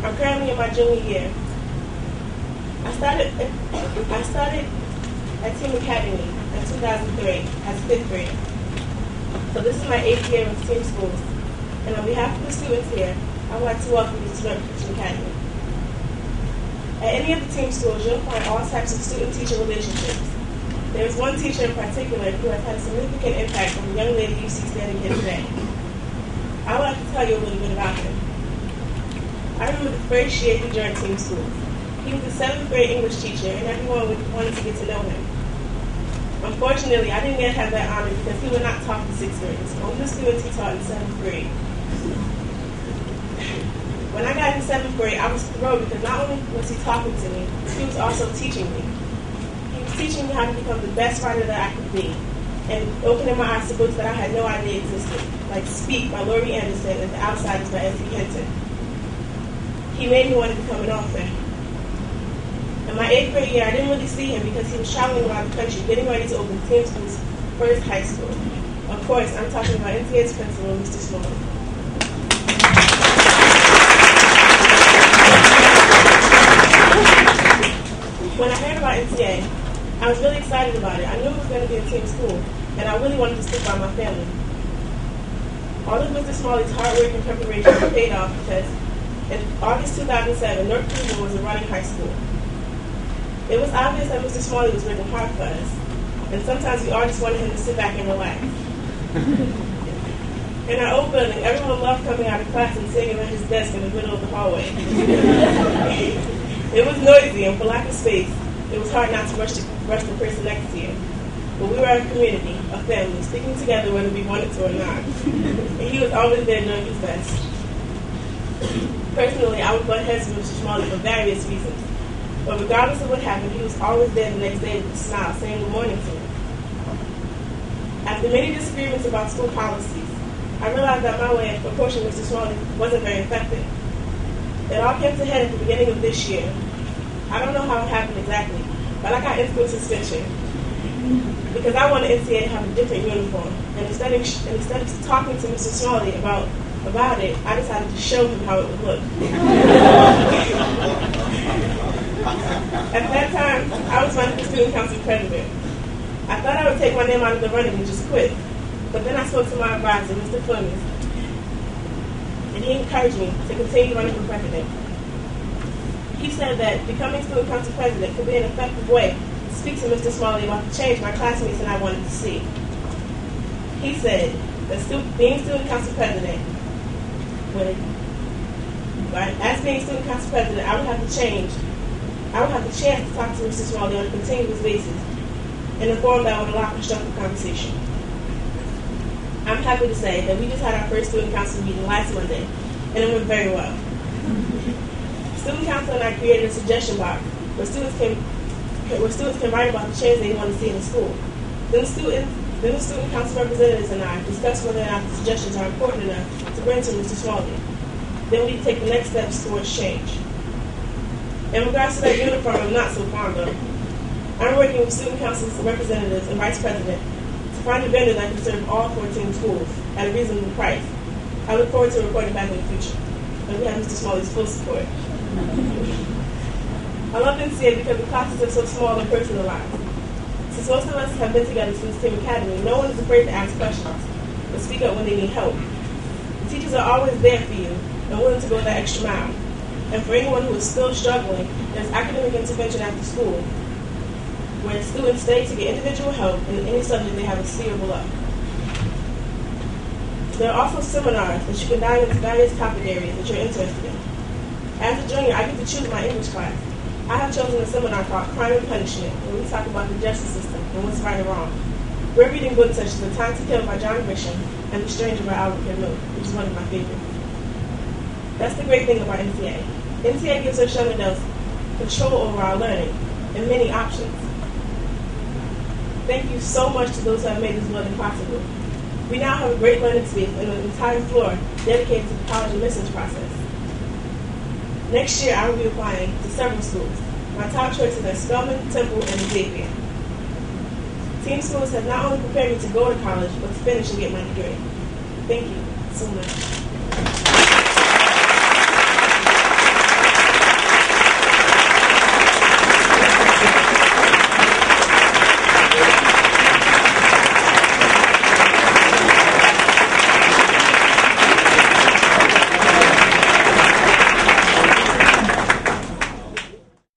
I'm currently in my junior year. I started at Team Academy in 2003 as a 5th grader. So this is my 8th year with Team Schools. And on behalf of the students here, I would like to welcome you to Newark Team Academy. At any of the Team Schools, you'll find all types of student-teacher relationships. There is one teacher in particular who has had a significant impact on the young lady you see standing here today. I would like to tell you a little bit about him. I remember the first year he joined Team Schools. He was a 7th grade English teacher, and everyone wanted to get to know him. Unfortunately, I didn't yet have that honor because he would not talk to 6th graders, only the students he taught in 7th grade. When I got in 7th grade, I was thrilled because not only was he talking to me, he was also teaching me. He was teaching me how to become the best writer that I could be, and opening my eyes to books that I had no idea existed, like Speak by Laurie Anderson and The Outsiders by S.E. Hinton. He made me want to become an author. In my 8th grade year, I didn't really see him because he was traveling around the country getting ready to open Team School's first high school. Of course, I'm talking about NCA's principal, Mr. Small. When I heard about NCA, I was really excited about it. I knew it was going to be a team school, and I really wanted to stick by my family. All of Mr. Smalley's hard work and preparation paid off because in August 2007, Newark was a running high school. It was obvious that Mr. Smalley was working hard for us, and sometimes we all just wanted him to sit back and relax. In our old building, everyone loved coming out of class and sitting at his desk in the middle of the hallway. It was noisy, and for lack of space, it was hard not to rush the person next to you. But we were a community, a family, sticking together whether we wanted to or not. And he was always there doing his best. Personally, I would butt heads with Mr. Smalley for various reasons. But regardless of what happened, he was always there the next day with a smile, saying good morning to me. After many disagreements about school policies, I realized that my way of approaching Mr. Smalley wasn't very effective. It all came to a head at the beginning of this year. I don't know how it happened exactly, but I got instant suspension because I wanted NCA to have a different uniform. And instead of talking to Mr. Smalley about it, I decided to show him how it would look. At that time, I was running for student council president. I thought I would take my name out of the running and just quit. But then I spoke to my advisor, Mr. Fleming, and he encouraged me to continue running for president. He said that becoming student council president could be an effective way to speak to Mr. Smalley about the change my classmates and I wanted to see. He said that being student council president as being student council president, I would have the chance to talk to Mr. Smalley on a continuous basis in a form that would allow constructive conversation. I'm happy to say that we just had our first student council meeting last Monday, and it went very well. Student council and I created a suggestion box where students can write about the change they want to see in the school. Then the student council representatives and I discuss whether or not the suggestions are important enough to bring to Mr. Smalley. Then we take the next steps towards change. In regards to that uniform, I'm not so fond of. I'm working with student council's representatives and vice president to find a vendor that can serve all 14 schools at a reasonable price. I look forward to reporting back in the future. And we have Mr. Smalley's full support. I love NCA because the classes are so small and personalized. Since most of us have been together since Team Academy, no one is afraid to ask questions, but speak up when they need help. The teachers are always there for you and willing to go that extra mile. And for anyone who is still struggling, there's academic intervention after school, where students stay to get individual help in any subject they have a sphere below. There are also seminars that you can dive into various topic areas that you're interested in. As a junior, I get to choose my English class. I have chosen a seminar called Crime and Punishment, where we talk about the justice system and what's right and wrong. We're reading books such as The Time to Kill by John Grisham and The Stranger by Albert Camus, which is one of my favorites. That's the great thing about NCA. NCA gives our young adults control over our learning and many options. Thank you so much to those who have made this building possible. We now have a great learning space and an entire floor dedicated to the college admissions process. Next year, I will be applying to several schools. My top choices are Spelman, Temple, and Xavier. Team Schools have not only prepared me to go to college, but to finish and get my degree. Thank you so much.